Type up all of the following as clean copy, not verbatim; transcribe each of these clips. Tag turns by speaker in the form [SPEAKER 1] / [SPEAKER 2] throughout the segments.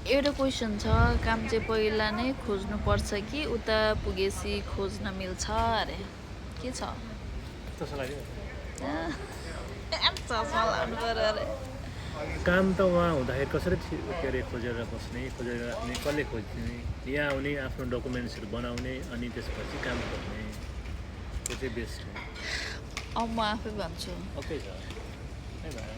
[SPEAKER 1] एउटा क्वेसन छ, काम चाहिँ पहिला नै खोज्नुपर्छ कि उता पुगेपछि खोज्न मिल्छ अरे, के छ?
[SPEAKER 2] चस्मा लाग्यो
[SPEAKER 1] चस्मा लाउनु पर्यो अरे।
[SPEAKER 2] काम त उहाँ हुँदाखेरि कसरी के अरे खोजेर बस्ने, खोजेर राख्ने, कसले खोज्ने, यहाँ आउने, आफ्नो डकुमेन्ट्सहरू बनाउने, अनि त्यसपछि काम खोज्ने, त्यो चाहिँ बेस्ट हो।
[SPEAKER 1] अब म आफै भन्छु,
[SPEAKER 2] ओके छ, है भाइ।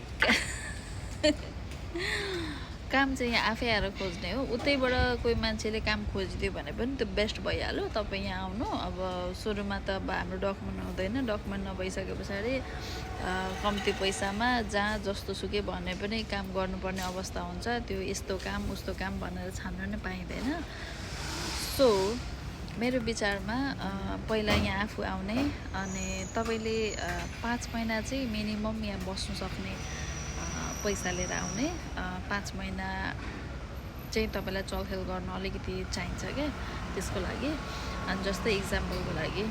[SPEAKER 1] काम चाहिँ यहाँ आफै आएर खोज्ने हो। उतैबाट कोही मान्छेले काम खोजिदियो भने पनि त्यो बेस्ट भइहाल्यो। तपाईँ यहाँ आउनु, अब सुरुमा त अब हाम्रो डकुमेन्ट हुँदैन, डकुमेन्ट नभइसके पछाडि कम्ती पैसामा जहाँ जस्तो सुकै भने पनि काम गर्नुपर्ने अवस्था हुन्छ। त्यो यस्तो काम उस्तो काम भनेर छान्न नै पाइँदैन। सो मेरो विचारमा पहिला यहाँ आफू आउने, अनि तपाईँले 5 महिना चाहिँ मिनिमम यहाँ बस्नु सक्ने पैसा लिएर आउने। 5 महिना चाहिँ तपाईँलाई चलखेल गर्न अलिकति चाहिन्छ क्या, त्यसको लागि। अनि जस्तै इक्जाम्पलको लागि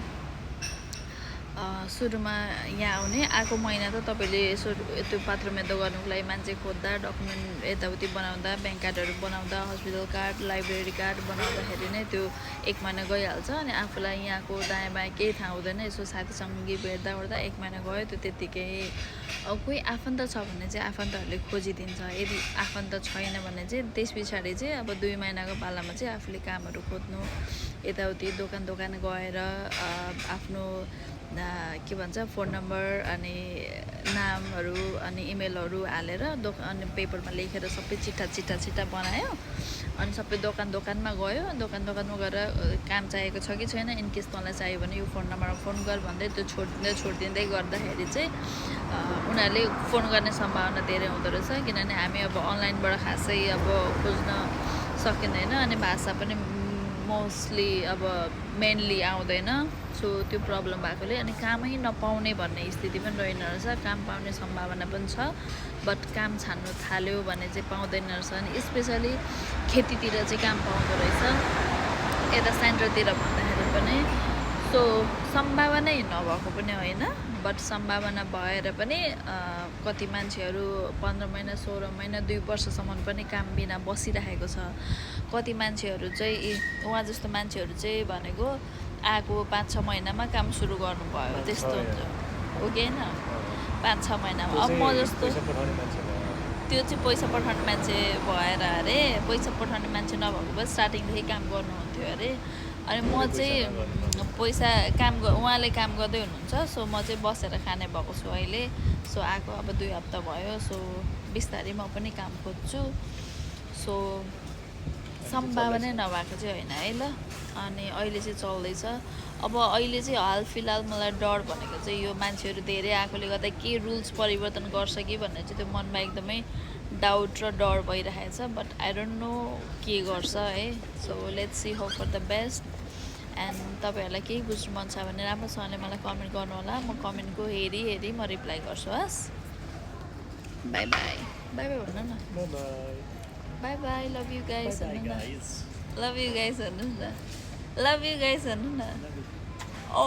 [SPEAKER 1] सुरुमा यहाँ आउने, आएको महिना त तपाईँले यसो त्यो पात्रोमेतो गर्नुको लागि मान्छे खोज्दा, डकुमेन्ट यताउति बनाउँदा, ब्याङ्क कार्डहरू बनाउँदा, हस्पिटल कार्ड, लाइब्रेरी कार्ड बनाउँदाखेरि नै त्यो 1 महिना गइहाल्छ। अनि आफूलाई यहाँको दायाँ बायाँ केही थाहा हुँदैन, यसो साथीसँगै भेट्दा ओर्दा 1 महिना गयो, त्यो त्यत्तिकै। अब कोही आफन्त छ भने चाहिँ आफन्तहरूले खोजिदिन्छ। यदि आफन्त छैन भने चाहिँ त्यस पछाडि चाहिँ अब 2 महिनाको पालामा चाहिँ आफूले कामहरू खोज्नु, यताउति दोकान गएर आफ्नो के भन्छ फोन नम्बर अनि नामहरू अनि इमेलहरू हालेर अनि पेपरमा लेखेर सबै चिट्ठा बनायो। अनि सबै दोकानमा गयो, दोकानमा गएर काम चाहिएको छ कि छैन, इनकेस तँलाई चाहियो भने यो फोन नम्बरमा फोन गर भन्दै त्यो छोडिदिँदै गर्दाखेरि चाहिँ उनीहरूले फोन गर्ने सम्भावना धेरै हुँदो रहेछ। किनभने हामी अब अनलाइनबाट खासै अब खोज्न सकिँदैन, अनि भाषा पनि मोस्टली अब मेनली आउँदैन। सो त्यो प्रब्लम भएकोले अनि कामै नपाउने भन्ने स्थिति पनि रहेन रहेछ। काम पाउने सम्भावना पनि छ, बट काम छान्नु थाल्यो भने चाहिँ पाउँदैन रहेछ। अनि स्पेसली खेतीतिर चाहिँ काम पाउँदो रहेछ, यता सेन्टरतिर भन्दाखेरि पनि। सो सम्भावनै नभएको पनि होइन, बट सम्भावना भएर पनि कति मान्छेहरू 15 महिना 16 महिना 2 वर्षसम्म पनि काम बिना बसिरहेको छ। कति मान्छेहरू चाहिँ उहाँ जस्तो मान्छेहरू चाहिँ भनेको आएको 5-6 महिनामा काम सुरु गर्नुभयो, त्यस्तो हुन्छ हो कि होइन? 5-6 महिनामा। अब म जस्तो त्यो चाहिँ पैसा पठाउने मान्छे भएर अरे, पैसा पठाउने मान्छे नभएको भए स्टार्टिङदेखि काम गर्नुहुन्थ्यो अरे। अनि म चाहिँ पैसा उहाँले काम गर्दै हुनुहुन्छ, सो म चाहिँ बसेर खाने भएको छु अहिले। सो आएको अब 2 हप्ता भयो, सो बिस्तारै म पनि काम खोज्छु। सो सम्भावना नभएको चाहिँ होइन है ल। अनि अहिले चाहिँ चल्दैछ। अब अहिले चाहिँ हाल फिलहाल मलाई डर भनेको चाहिँ यो मान्छेहरू धेरै आएकोले गर्दा के रुल्स परिवर्तन गर्छ कि भन्ने चाहिँ त्यो मनमा एकदमै डाउट र डर भइरहेको छ। बट आई डोन्ट नो के गर्छ है। So let's see, hope for the best. And तपाईँहरूलाई केही बुझ्नु मन छ भने राम्रोसँगले मलाई कमेन्ट गर्नु होला। म कमेन्टको हेरी म रिप्लाई गर्छु। हस्, बाई बाई भन्नु न। By by, love you guys भन्नु न। लभ यु गाइस भन्नु न। ओ